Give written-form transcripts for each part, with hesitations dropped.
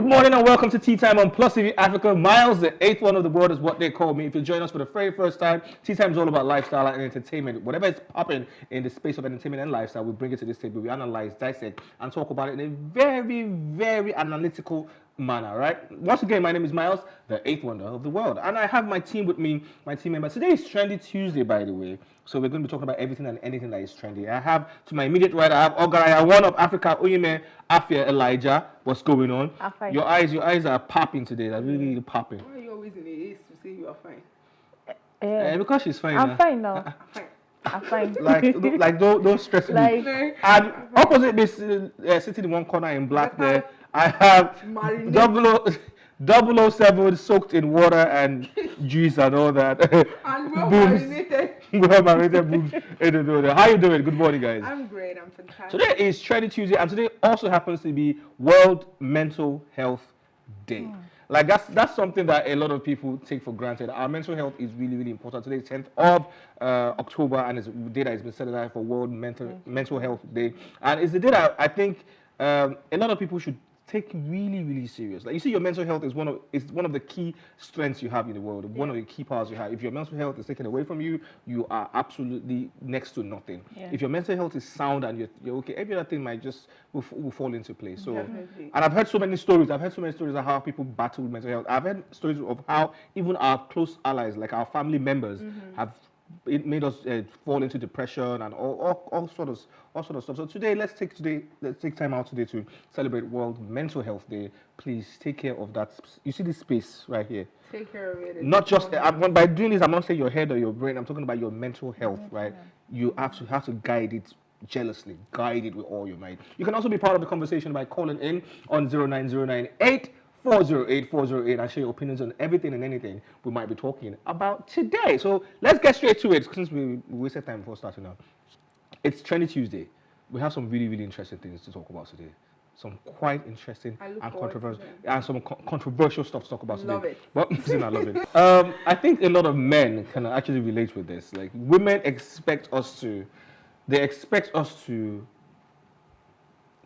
Good morning and welcome to Tea Time on PlusTvAfrica. Miles, the eighth one of the world is what they call me. If you join us for the very first time, Tea Time is all about lifestyle and entertainment. Whatever is popping in the space of entertainment and lifestyle, we bring it to this table. We analyze, dissect, and talk about it in a very, very analytical manner, right? Once again, my name is Miles, the eighth wonder of the world. And I have my team with me, my team members. Today is Trendy Tuesday, by the way. So we're going to be talking about everything and anything that is trendy. I have, to my immediate right, I have Ogaraya, one of Africa, Osimhen, Afia, Elijah. What's going on? I'm fine. Your eyes are popping today. They're really popping. Why are you always in the haste to say you are fine? Because she's fine. I'm fine now. I'm fine. I'm fine. like don't stress me. And opposite me, sitting in one corner in black there, I have 007 soaked in water and juice and all that. And well marinated. Well marinated boobs in the building. How you doing? Good morning, guys. I'm great. I'm fantastic. Today is Trendy Tuesday, and today also happens to be World Mental Health Day. Like that's something that a lot of people take for granted. Our mental health is really, really important. Today is 10th of October, and it's a day that has been set aside for World Mental Health Day. And it's the day that I think a lot of people should take really, really serious. Like, you see, your mental health is one of the key strengths you have in the world. One of the key powers you have. If your mental health is taken away from you, you are absolutely next to nothing. Yeah. If your mental health is sound and you're okay, every other thing might just will fall into place. So, definitely. And I've heard so many stories. I've heard so many stories of how people battle with mental health. I've heard stories of how even our close allies, like our family members, have made us fall into depression and all sort of stuff. So today, let's take time out today to celebrate World Mental Health Day. Please take care of that. You see this space right here. Take care of it. Not just by doing this, I'm not saying your head or your brain. I'm talking about your mental health, right? You have to guide it jealously. Guide it with all your might. You can also be part of the conversation by calling in on 09098 408 and share your opinions on everything and anything we might be talking about today. So let's get straight to it since we wasted time before starting now. It's Trendy Tuesday. We have some really, really interesting things to talk about today. Some quite interesting and controversial controversial stuff to talk about love today. It. Well, I love it. I think a lot of men can actually relate with this. Like, women expect us to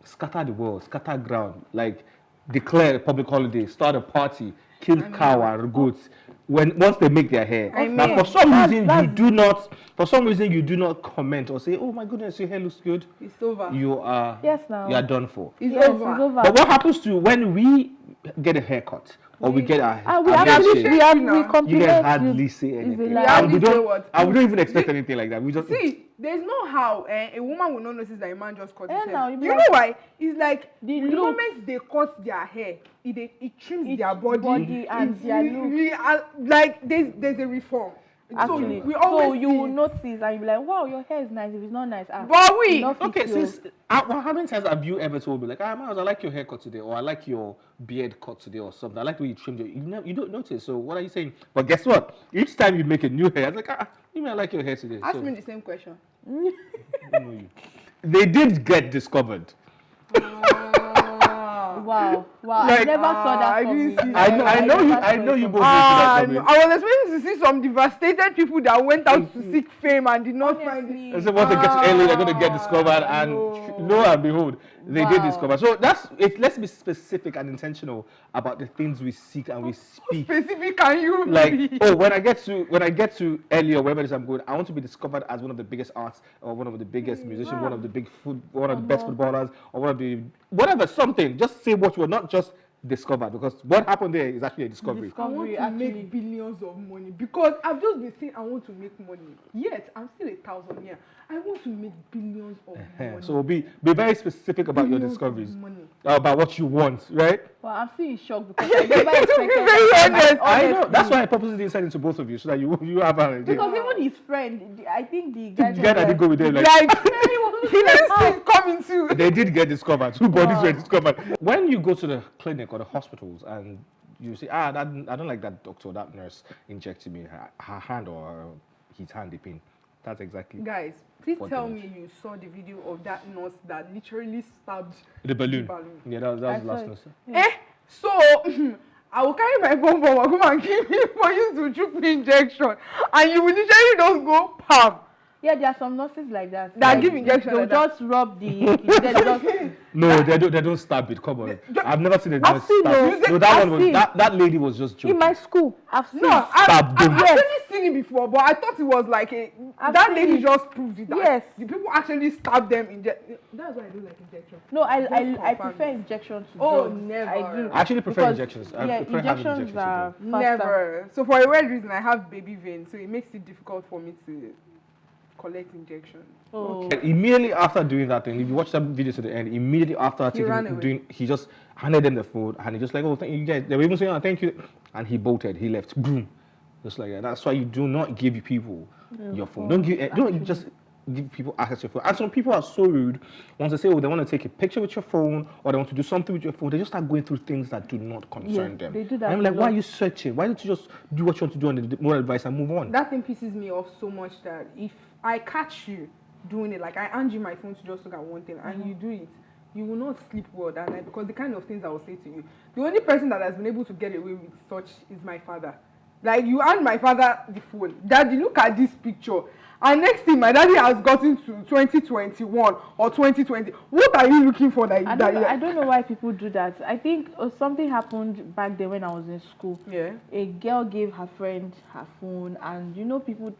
scatter the world, scatter ground, like declare a public holiday, start a party, kill cow and goats once they make their hair. Now, for some reason you do not comment or say, "Oh my goodness, your hair looks good." It's over. You are done for. It's over. But what happens to when we get a haircut or we get our hair shaved? We You can hardly say anything. And we don't even expect anything like that. We just see. There's no how a woman will not notice that a man just cut his hair. You know why? It's like the moment they cut their hair, it trims their body and their look. Like there's a reform. Actually, so you will notice and you'll be like, wow, your hair is nice. If it's not nice, how many times have you ever told me, like, Miles, I like your haircut today, or I like your beard cut today, or something? I like the way you trimmed it. You don't notice. So what are you saying? But guess what? Each time you make a new hair, I was like, you may like your hair today. Ask me the same question. They did get discovered. Wow. Like, I never saw that coming. I know you both did that coming. I was expecting to see some devastated people that went out to seek fame and did not find it. And so once they get to LA, they're going to get discovered, and lo and behold, they did discover. So let's be specific and intentional about the things we seek and we speak. Specific can you be? When I get to LA or wherever it is I'm going, I want to be discovered as one of the biggest arts, or one of the biggest musicians, one of the best footballers, or one of the whatever, something. Just say what you are, not just discovered, because what happened there is actually a discovery. I want to make billions of money because I've just been saying I want to make money. Yet I'm still 1,000 here. I want to make billions of money. So be very specific about your discoveries, about what you want, right? Well, I'm still in shock because I never expected that. I know. That's why I purposely didn't send it to both of you so that you have an idea. Because even his friend, I think the guy that didn't go with them, he didn't see it coming too. They did get discovered. 2 bodies were discovered. When you go to the clinic or the hospitals and you say, I don't like that doctor, that nurse injecting me her hand or his hand, the pain. That's exactly. Guys, please tell me you saw the video of that nurse that literally stabbed the balloon. Yeah, that was the last nurse. So I will carry my bomb and come and give me for you to choke me injection, and you will literally just go pam. Yeah, there are some nurses like that. That give injection. They'll just rub the. No, they don't stab it. Come on. I've never seen a gun I've seen stab. those. No, that I've one was seen. that lady was just joking. In my school, I've seen. No, I've Stabbed him. actually seen it before, but I thought it was like I've that seen lady it. just proved it. That Yes. the people actually stabbed them. That's why I don't like injection. No, I confirm prefer it. injection to Oh, drugs. never. I do. I actually prefer Because, injections. I yeah, prefer having injections injections are to faster. Never. So for a weird reason, I have baby veins, so it makes it difficult for me to collect injections. Oh. And immediately after doing that thing, if you watch that video to the end, immediately after ran away. he just handed them the food and he just like, oh, thank you guys. They were even saying, oh, thank you, and he bolted. He left. Boom, just like that. That's why you do not give people your phone. Don't just give people access to your phone. And some people are so rude. Once they say, oh, they want to take a picture with your phone or they want to do something with your phone, they just start going through things that do not concern them. they do that And I'm a like, why lot. are you searching? Why don't you just do what you want to do on the moral advice and move on? That thing pisses me off so much that if I catch you doing it, like I hand you my phone to just look at one thing and you do it, you will not sleep well that night because the kind of things I will say to you. The only person that has been able to get away with such is my father. Like, you hand my father the phone, Daddy, look at this picture. And next thing, my daddy has gotten to 2021 or 2020. What are you looking for? I don't know why people do that. I think something happened back then when I was in school. Yeah. A girl gave her friend her phone, and people,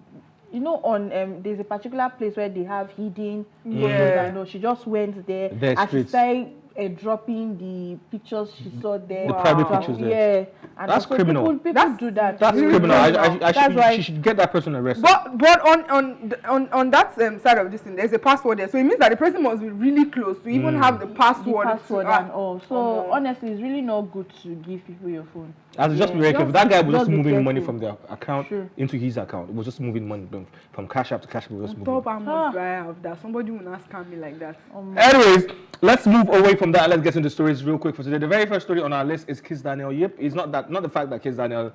on there's a particular place where they have hidden photos. I know she just went there and she started dropping the pictures she saw there. The private pictures there. Yeah. And That's criminal. People do that. That's Really criminal. She should get that person arrested. But on that side of this thing, there's a password there, so it means that the person must be really close to even have the password. And all. So honestly, it's really not good to give people your phone. As just be very careful. That guy was just be moving money careful. from their account into his account. It was just moving money from Cash App to Cash App. It was just Top, moving. how much do I have that? Somebody will not scam me like that. Anyways, let's move away from that and let's get into stories real quick for today. The very first story on our list is Kizz Daniel. Yep, it's not the fact that Kizz Daniel,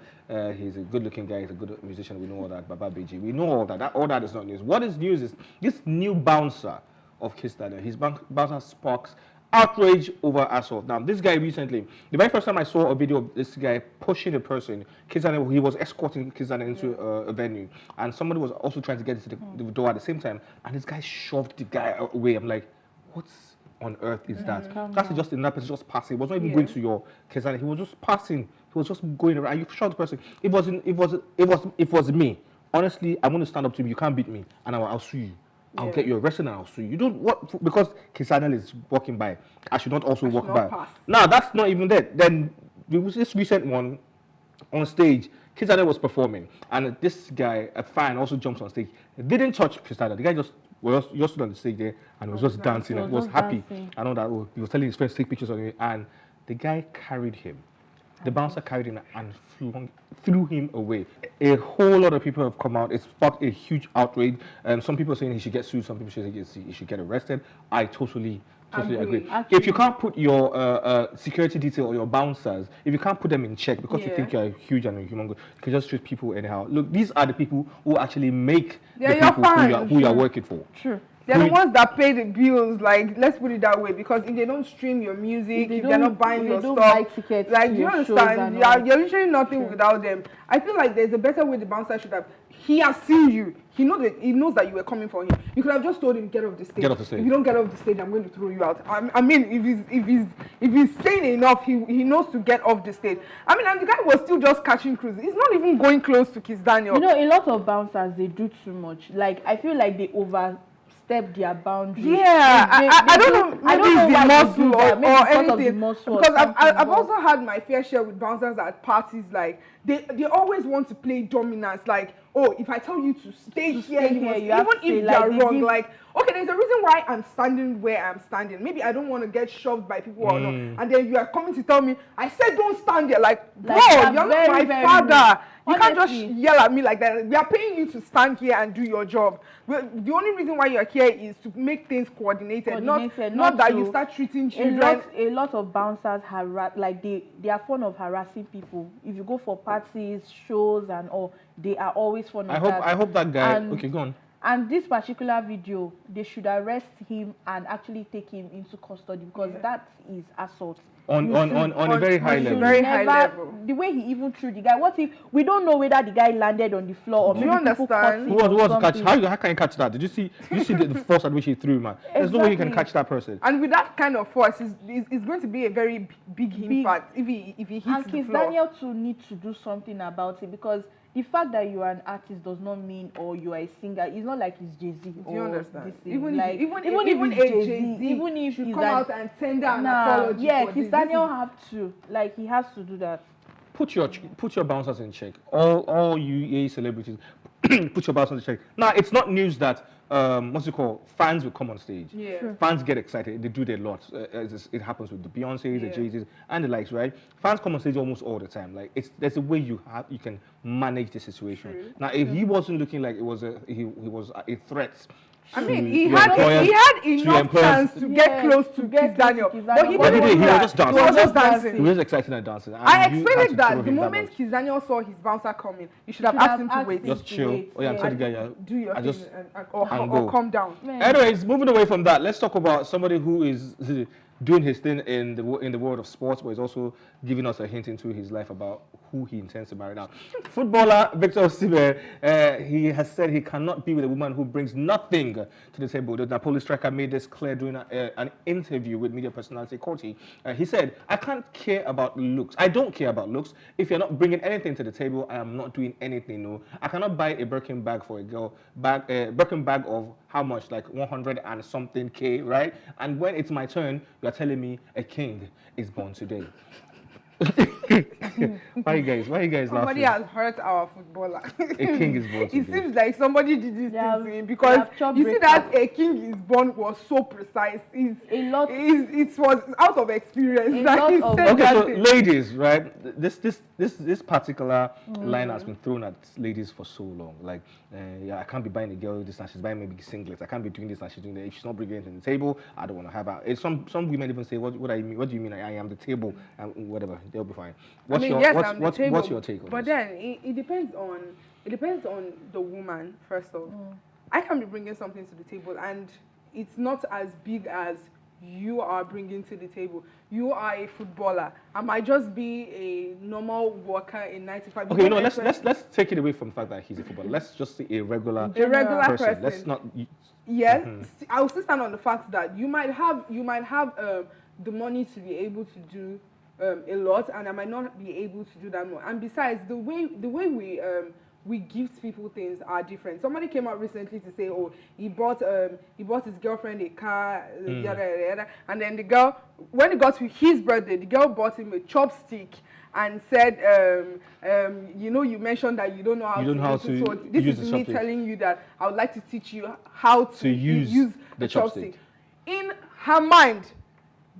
he's a good-looking guy, he's a good musician. We know all that. Baba BG, we know all that. All that is not news. What is news is this new bouncer of Kizz Daniel. His bouncer sparks outrage over assault. Now, this guy recently, the very first time I saw a video of this guy pushing a person, Kizz Daniel, he was escorting Kizz Daniel into a venue, and somebody was also trying to get into the door at the same time, and this guy shoved the guy away. I'm like, what's on earth is that? That's just in that person just passing. He was not even going to your Kizz Daniel. He was just passing. He was just going around. You shot the person. It was me. Honestly, I'm going to stand up to you. You can't beat me, and I'll sue you. I'll get you arrested and I'll sue you. You don't what because Kizz Daniel is walking by. I should not also walk by. Pass. Now that's not even that. Then there was this recent one on stage. Kizz Daniel was performing, and this guy, a fan, also jumps on stage. He didn't touch Kizz Daniel. The guy just stood on the stage there and was just dancing and was happy. I know that he was telling his friends to take pictures of him, and the guy carried him. The bouncer carried him and threw him away. A whole lot of people have come out. It sparked a huge outrage. Some people are saying he should get sued. Some people saying he should get arrested. I totally agree. Actually, If you can't put your security detail or your bouncers, if you can't put them in check because you think you're huge and you're humongous, you can just treat people anyhow. Look, these are the people who actually make the people who you are working for. True. They're the ones that pay the bills, like, let's put it that way, because if they don't stream your music, if they're not buying your stuff, buy tickets like, to do you your understand? You're literally nothing without them. I feel like there's a better way the bouncer should have. He has seen you. He knows that you were coming for him. You could have just told him, get off the stage. Get off the stage. If you don't get off the stage, I'm going to throw you out. I mean, if he's sane enough, he knows to get off the stage. I mean, and the guy was still just catching cruises. He's not even going close to Kizz Daniel. A lot of bouncers, they do too much. Like, I feel like they overstep their boundaries. Yeah, I don't know. Maybe it's the muscle or anything. Because I've also had my fair share with bouncers at parties. Like, they always want to play dominance. Like, oh, if I tell you to stay here, you must, even if they're wrong. Like, okay, there's a reason why I'm standing where I'm standing. Maybe I don't want to get shoved by people or not. And then you are coming to tell me, I said don't stand there. Like, bro, you're not my father. You can't just yell at me like that. We are paying you to stand here and do your job. The only reason why you're here is to make things coordinated, not that you start treating children. A lot of bouncers they are fond of harassing people. If you go for parties, shows, and all, they are always fond of that. I hope that guy. Okay, go on. And this particular video, they should arrest him and actually take him into custody because that is assault. On a very high level. Very high level. The way he even threw the guy. What if we don't know whether the guy landed on the floor or Do you maybe people caught understand? him Who was or to catch? something. How can you catch that? Did you see the force at which he threw, man? There's no way you can catch that person. And with that kind of force, it's going to be a very big impact if he hits And the Kizz floor. Daniel too need to do something about it because the fact that you are an artist does not mean or you are a singer. It's not like it's Jay-Z. Do you understand? This thing. Even like, if it's Jay-Z, even if should he's come out and tender an apology. yeah, for Kizz this. Daniel have to. Like he has to do that. Put your bouncers in check. All you celebrities, put your bouncers in check. Now it's not news that fans will come on stage. Yeah. Sure. Fans get excited. They do their lot. It happens with the Beyoncés, the Jay-Z's, and the likes, right? Fans come on stage almost all the time. Like there's a way you can manage the situation. True. Now if he wasn't looking like it was he was a threat. I mean, he had enough chance to get close to Kizz Daniel, but he didn't. He was just dancing. He was just dancing. He was excited and dancing. I expected that the moment Kizz Daniel saw his bouncer coming, you should have asked him to wait. Just chill. Oh yeah, tell the guy, do your thing and or calm down. Anyways, moving away from that, let's talk about somebody who is doing his thing in the world of sports, but he's also giving us a hint into his life about who he intends to marry now. Footballer Victor Osimhen, he has said he cannot be with a woman who brings nothing to the table. The Napoli striker made this clear during an interview with media personality Coty. He said, "I can't care about looks. I don't care about looks. If you're not bringing anything to the table, I am not doing anything. No, I cannot buy a Birkin bag for a girl. Birkin bag of how much? Like 100 and something K, right? And when it's my turn, you're telling me a king is born today." Why you guys Somebody laughing? has hurt our footballer. A king is born today. It seems like somebody did this thing to him because you see that a king is born was so precise. It was out of experience. Okay, so ladies, right? This particular line has been thrown at ladies for so long. Like, I can't be buying a girl this and she's buying maybe singlets. I can't be doing this and she's doing that. If she's not bringing it to the table, I don't want to have her. Some women even say, what do you mean? What do you mean? I am the table and whatever. They'll be fine. What's your take on but this? then it depends on the woman first of all. I can be bringing something to the table and it's not as big as you are bringing to the table. You are a footballer. I might just be a normal worker in 95. Okay, let's take it away from the fact that he's a footballer. Let's just say a regular person. Let's not. Yes, I will still stand on the fact that you might have the money to be able to do a lot, and I might not be able to do that more. And besides, the way we gift people things are different. Somebody came out recently to say, oh, he bought his girlfriend a car, yada yada, and then the girl, when it got to his birthday, the girl bought him a chopstick and said, you mentioned that you don't know how to so this is me telling you that I would like to teach you how to use the chopstick. In her mind,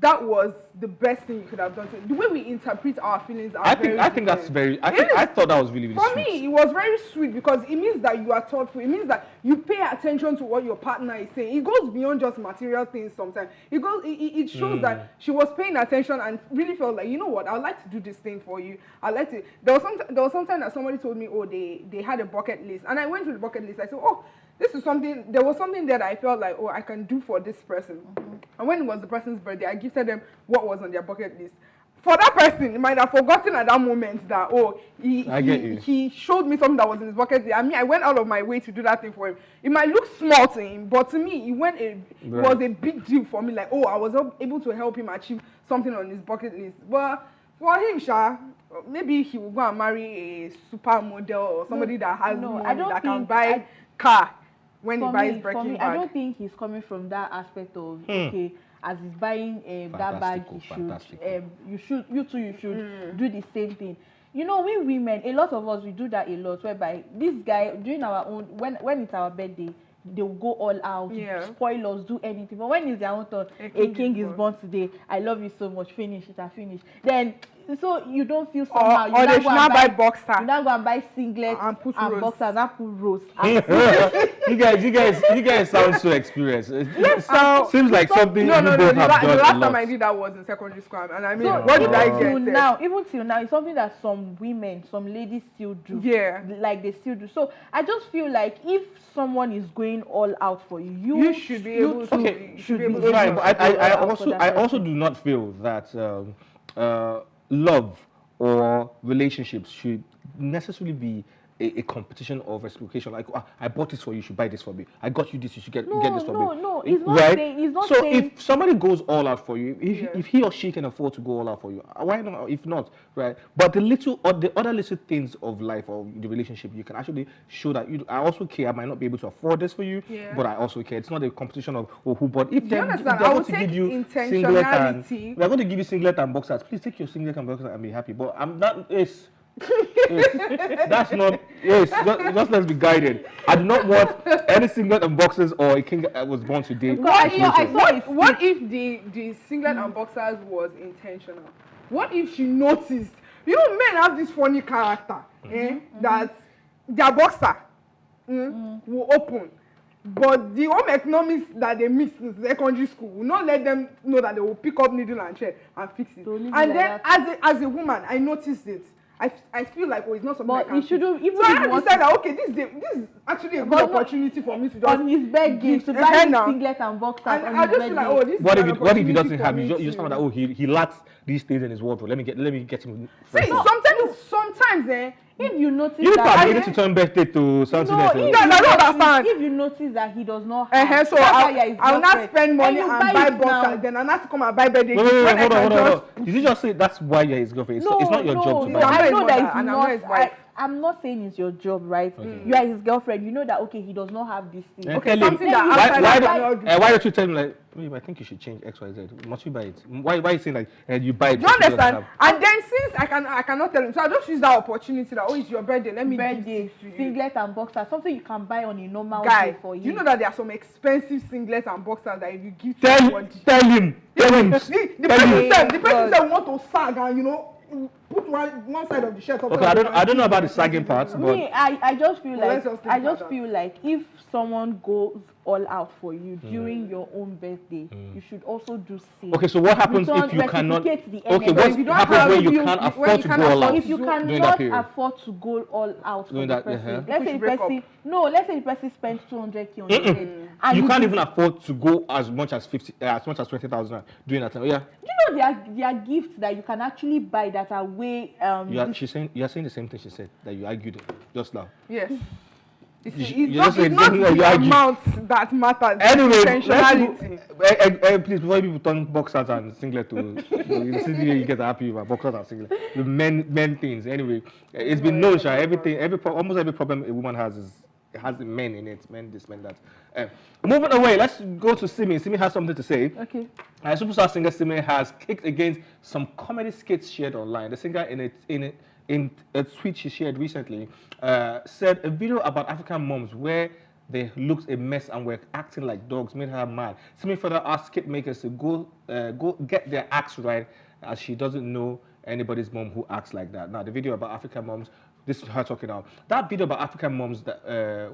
that was the best thing you could have done. The way we interpret our feelings are I think that's very. I thought that was really, really for sweet. For me, it was very sweet because it means that you are thoughtful. It means that you pay attention to what your partner is saying. It goes beyond just material things sometimes. It shows that she was paying attention and really felt like, you know what, I would like to do this thing for you. I'd like to. There was some time that somebody told me, oh, they had a bucket list. And I went through the bucket list. I said, oh, there was something that I felt like, oh, I can do for this person. And when it was the person's birthday, I gifted them what was on their bucket list. For that person, he might have forgotten at that moment that, oh, he showed me something that was in his bucket list. I mean, I went out of my way to do that thing for him. It might look small to him, but to me, it was a big deal for me. Like, oh, I was able to help him achieve something on his bucket list. But for him, maybe he will go and marry a supermodel or somebody that has money that can buy car. When he buys Birkin bag. I don't think he's coming from that aspect of okay, as he's buying that bag, you should do the same thing. You know, we women, a lot of us, we do that a lot. Whereby this guy during our own when it's our birthday, they will go all out, spoil us, do anything. But when it's their own turn, a king is born today. I love you so much. Finish it, I finish. Then so you don't feel somehow. Or they should not buy boxer. You now go and buy singlet and put boxers and put rose. You guys sound so experienced. Seems like something no, you both have done the last a time lot. I did that was in secondary school, and I mean, So what did I get? Even till now, it's something that some women, some ladies still do. Yeah, like they still do. So I just feel like if someone is going all out for you, you should be able to. Okay, should be able to. Right, but I also do not feel that love or relationships should necessarily be a competition of reciprocation. Like, I bought this for you, you should buy this for me. I got you this, you should get this for me. No, it's not right? saying. It's not so saying. if somebody goes all out for you, if he or she can afford to go all out for you, why not? If not, right? But the other little things of life or the relationship, you can actually show that I also care. I might not be able to afford this for you, but I also care. It's not a competition of who bought. If they're going to give you singlet and they're going to give you singlet and boxers, please take your singlet and boxers and be happy. But I'm not. That's not. Just let's be guided. I do not want any singlet and boxers or a king that was born today. What if the singlet and boxers was intentional? What if she noticed? You know, men have this funny character that their boxer will open, but the home economics that they mix in secondary school will not let them know that they will pick up needle and thread and fix it. And then, as a woman, I noticed it. I feel like it's not something. But you shouldn't even. So I have to say that this is actually a good opportunity for me to just on his birthday to buy singlet and boxers. And I just feel like this. What if he doesn't have? You just found that he lacks these things in his wardrobe. Let me get him. See, sometimes if you notice you that probably need to turn birthday to something else. I don't understand. If you notice that he does not have, so I'll not spend money and buy boxers, then I'll not to come and buy birthday. Hold on. Did you just say that's why you're his girlfriend? It's not your job to buy. I know that it's not. I'm not saying it's your job, right? Okay. You are his girlfriend. You know that he does not have this thing. Okay, something that why don't you tell him like, I think you should change X, Y, Z. Must you buy it? Why are you saying like you buy it? You understand? And then since I cannot tell him, so I just use that opportunity that it's your birthday. Let me birthday singlet and boxers, something you can buy on a normal day for you. You know that there are some expensive singlets and boxers that if you give tell him. The person said want to sag and put one side of the shirt. Okay, I don't know about the sagging part, but I just feel like if someone goes all out for you during your own birthday, you should also do same. Okay, so what happens if you cannot? Okay, what happens when you can't afford to go all out? If you cannot afford to go all out for the person, let's say the person spends 200K on your head, and you can't even afford to go as much as 20,000 during that time. Yeah. Do you know there are gifts that you can actually buy that are way. You're saying the same thing she said that you argued just now. Yes. It's not the amount that matters. Anyway, please, before people turn boxers and singlet to you get happy about boxers and singlet. The men things. Anyway, it's been known, almost every problem a woman has has men in it. Men this, men that. Moving away, let's go to Simi. Simi has something to say. Okay. Superstar singer Simi has kicked against some comedy skits shared online. The singer in a tweet she shared recently, said a video about African moms where they looked a mess and were acting like dogs made her mad. Simi further asked skit makers to go get their acts right, as she doesn't know anybody's mom who acts like that. Now, the video about African moms, this is her talking now. That video about African moms that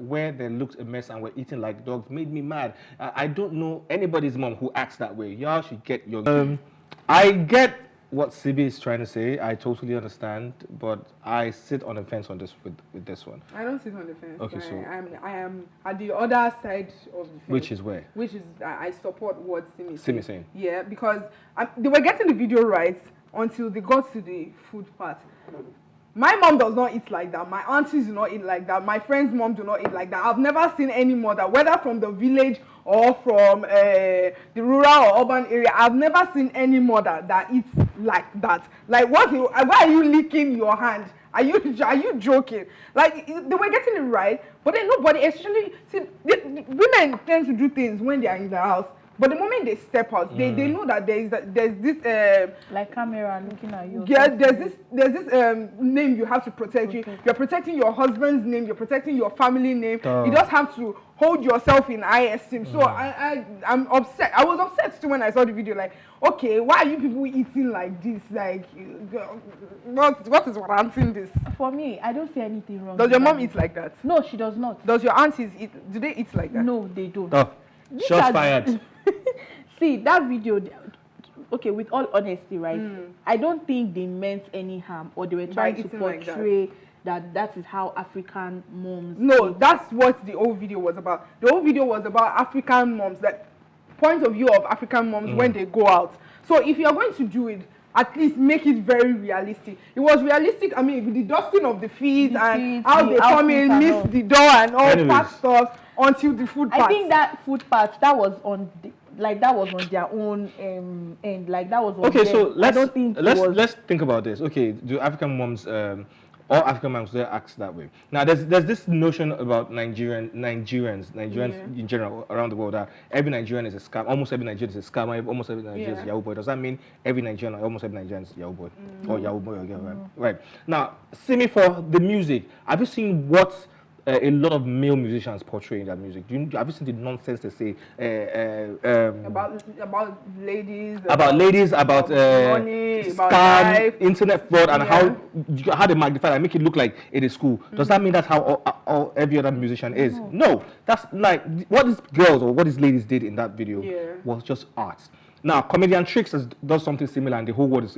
where they looked a mess and were eating like dogs made me mad. I don't know anybody's mom who acts that way. Y'all should get your... I get what Sibi is trying to say. I totally understand, but I sit on the fence on this with this one. I don't sit on the fence. Okay, so I am at the other side of the fence. Which is where? Which is I support what Simi is saying. Yeah, because they were getting the video right until they got to the food part. My mom does not eat like that. My aunties do not eat like that. My friend's mom do not eat like that. I've never seen any mother, whether from the village or from the rural or urban area, I've never seen any mother that eats like that. Like, why are you licking your hand? Are you joking? Like, they were getting it right, but then nobody, especially, see, women tend to do things when they are in the house But the moment they step out, they know that there's this like camera looking at you. Yeah, there's this name you have to protect. You're protecting your husband's name. You're protecting your family name. You just have to hold yourself in high esteem. So I'm upset. I was upset too when I saw the video. Like, okay, why are you people eating like this? Like, what is warranting this? For me, I don't see anything wrong. Does your mom eat like that? No, she does not. Does your aunties eat? Do they eat like that? No, they don't. Oh, shots fired. See, that video, okay, with all honesty, right? I don't think they meant any harm or they were trying to portray that is how African moms No, that's what the whole video was about. The whole video was about African moms, that point of view of African moms when they go out. So if you're going to do it, at least make it very realistic. It was realistic, I mean, with the dusting of the feet and how they come in, miss the door and all that stuff until the food part. I think that food part, that was on their own end. Like, that was on Okay, them. so let's think about this. Okay, do African moms all African moms they act that way? Now there's this notion about Nigerians in general around the world that every Nigerian is a scam. Almost every Nigerian is a scammer. Almost every Nigerian is a Yahoo boy. Does that mean every Nigerian or almost every Nigerian is Yahoo boy or Yahoo boy or girl? Right. Now, see me for the music. Have you seen what a lot of male musicians portray in their music? Have you seen the nonsense they say about ladies, about money, scam, about life, internet fraud, and how they magnify and make it look like it is cool? Does that mean that's how all every other musician is? No, that's like what these girls or what these ladies did in that video was just art. Now, Comedian Tricks does something similar, and the whole world is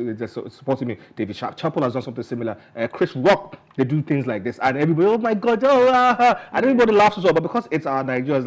supporting me. David Chappell has done something similar. Chris Rock, they do things like this, and everybody, oh my God, and everybody laughs as well. But because it's our Nigerians, it's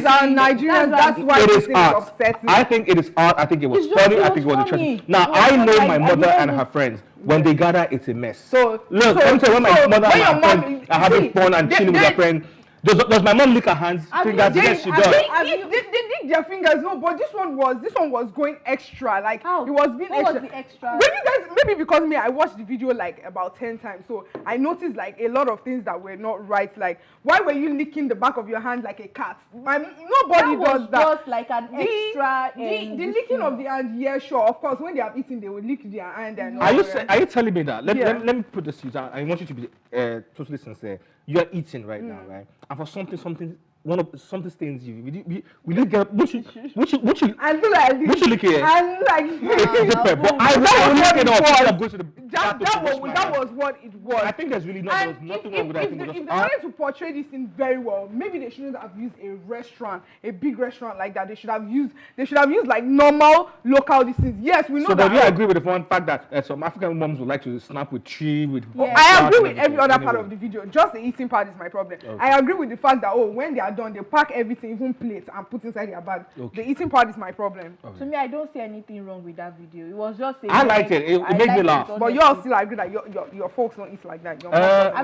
our Nigerians. That's why it is upsetting. I think it is art. I think it was funny. I think it was interesting. Now, I know my mother and her friends. When they gather, it's a mess. So look, when my mother and my friends are having fun and chilling with their friends. Does my mom lick her hands? Fingers? Yes, she does. They lick their fingers, no. But this one was going extra. Like it was being extra. What was the extra? When you guys, maybe because I watched the video like about 10 times, so I noticed like a lot of things that were not right. Like, why were you licking the back of your hand like a cat? Nobody does that. Just like an extra. The licking of the hand, yeah, sure. Of course, when they are eating, they will lick their hand and. Are you telling me that? Let me put this to you. I want you to be totally sincere. You are eating right now, right? And for something stains you. Will you get? Would you lick it? And like, it's different. But I will lick it off. That was what it was. I think there's really nothing wrong with that. If they wanted to portray this thing very well, maybe they shouldn't have used a big restaurant like that. They should have used like normal local diseases. Yes, we know that. So, do you agree with the one fact that some African moms would like to snap with tree with? I agree with every other part of the video. Just the eating part is my problem. Okay. I agree with the fact that when they are done, they pack everything, even plates, and put inside their bag. Okay. The eating part is my problem. Okay. To me, I don't see anything wrong with that video. It was just. I liked it. It made me laugh. But you all still agree that your folks don't eat like that.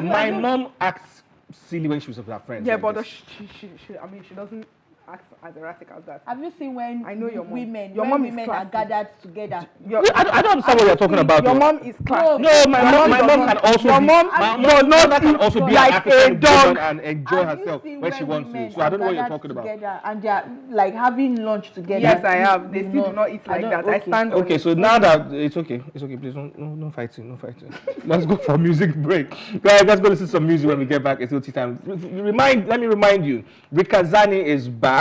My mom acts silly when she was with her friends. Yeah, like but she doesn't act as erratic as that. Have you seen when I know your mom. women are gathered together? I don't understand what you're talking about. Your mom is classy. No, my mom can also your mom can also be like an African dog and enjoy have herself when she wants to. So I don't know what you're talking about. And they're like having lunch together. Yes, I have. They still do not eat like that. I stand on it. So now that it's okay. Please no fighting. Let's go for a music break. Guys, let's go listen to some music when we get back. It's To Teatime. Let me remind you, Rikazani is back.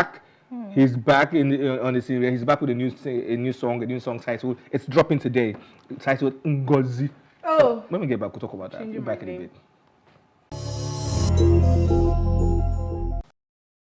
He's back on the series. He's back with a new song titled. It's dropping today. Titled Ngozi. Oh. When we get back, we'll talk about that. We'll be back in a bit.